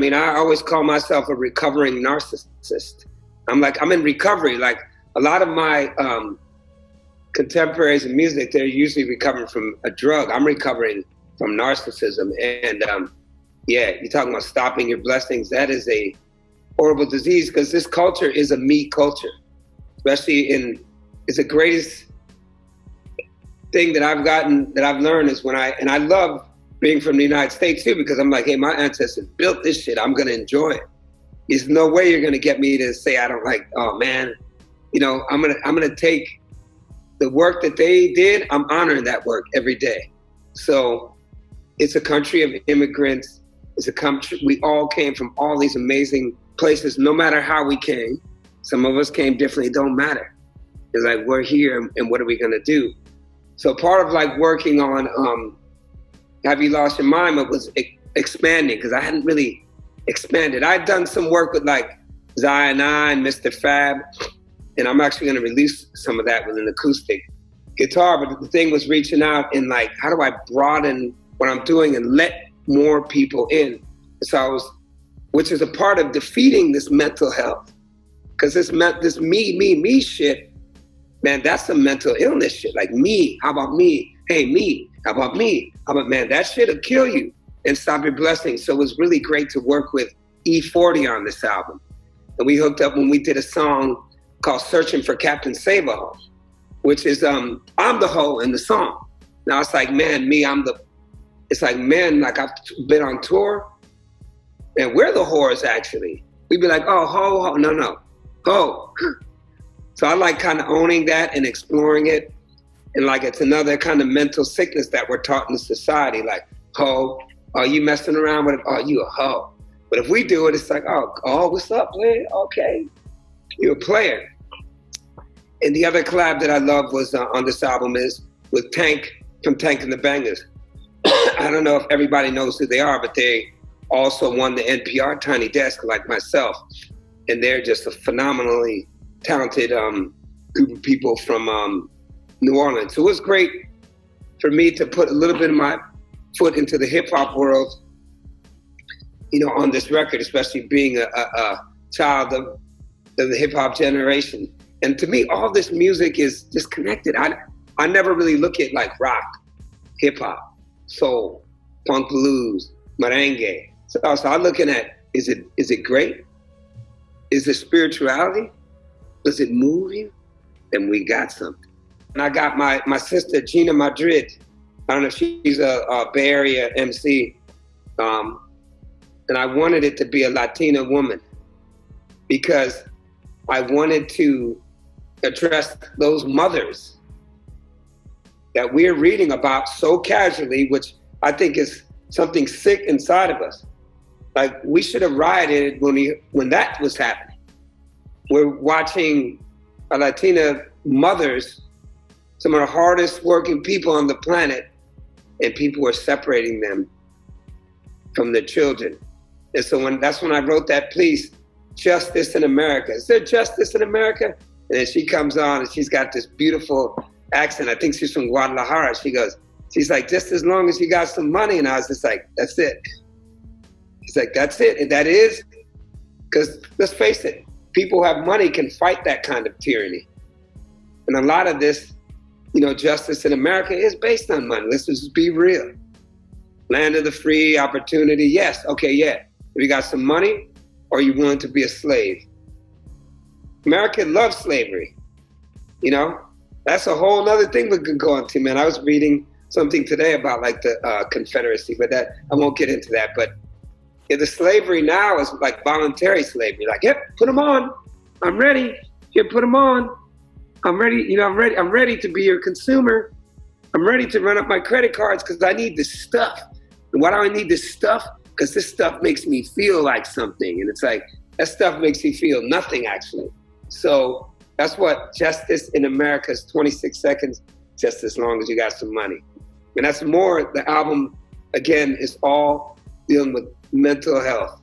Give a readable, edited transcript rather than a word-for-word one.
mean, I always call myself a recovering narcissist. I'm in recovery. Like a lot of my contemporaries in music, they're usually recovering from a drug. I'm recovering from narcissism. And yeah, you're talking about stopping your blessings. That is a horrible disease because this culture is a me culture, especially it's the greatest thing that I've learned is and I love being from the United States too, because I'm like, hey, my ancestors built this shit. I'm going to enjoy it. There's no way you're going to get me to say, I don't like, oh man, I'm going to take the work that they did. I'm honoring that work every day. So it's a country of immigrants. It's a country, we all came from all these amazing places, no matter how we came. Some of us came differently, it don't matter. It's like, we're here and what are we going to do? So part of like working on Have You Lost Your Mind was expanding, because I hadn't really expanded. I'd done some work with like Zion I and Mr. Fab, and I'm actually going to release some of that with an acoustic guitar. But the thing was reaching out and like, how do I broaden what I'm doing and let more people in? So which is a part of defeating this mental health. Because this me shit, man, that's some mental illness shit. Like me, how about me? Hey, me, how about me? How about, man, that shit'll kill you and stop your blessings. So it was really great to work with E40 on this album. And we hooked up when we did a song called Searching for Captain Save-A-Ho, which is, I'm the hoe in the song. Now it's like, man, it's like, man, like I've been on tour and we're the whores actually. We'd be like, oh, ho, no, ho. So I like kind of owning that and exploring it. And like, it's another kind of mental sickness that we're taught in society. Like, ho, are you messing around with it? Oh, you a hoe. But if we do it, it's like, oh, what's up, man? Okay, you're a player. And the other collab that I love was on this album is with Tank from Tank and the Bangers. I don't know if everybody knows who they are, but they also won the NPR Tiny Desk like myself. And they're just a phenomenally talented group of people from New Orleans. So it was great for me to put a little bit of my foot into the hip hop world, on this record, especially being a child of the hip hop generation. And to me, all this music is disconnected. I never really look at like rock, hip hop, soul, punk blues, merengue. So I'm looking at, is it great? Is it spirituality? Does it move you? Then we got something. And I got my sister, Gina Madrid. I don't know if she's a Bay Area MC. And I wanted it to be a Latina woman because I wanted to address those mothers that we're reading about so casually, which I think is something sick inside of us. Like, we should have rioted when that was happening. We're watching Latina mothers, some of the hardest working people on the planet, and people are separating them from their children. And so that's when I wrote that piece, Justice in America. Is there justice in America? And then she comes on and she's got this beautiful accent. I think she's from Guadalajara. She's like, just as long as you got some money. And I was just like, that's it. She's like, that's it. And that is, because let's face it, people who have money can fight that kind of tyranny. And a lot of this, justice in America is based on money. Let's just be real. Land of the free, opportunity, yes, okay, yeah. If you got some money, or are you willing to be a slave? America loves slavery, That's a whole other thing we could go into, man. I was reading something today about like the Confederacy, but that I won't get into that. But the slavery now is like voluntary slavery. Like, yep, put them on. I'm ready. Here, put them on. I'm ready. I'm ready to be your consumer. I'm ready to run up my credit cards because I need this stuff. And why do I need this stuff? Because this stuff makes me feel like something. And it's like, that stuff makes me feel nothing, actually. So that's what Justice in America is, 26 seconds, just as long as you got some money. And that's more, the album, again, is all dealing with mental health.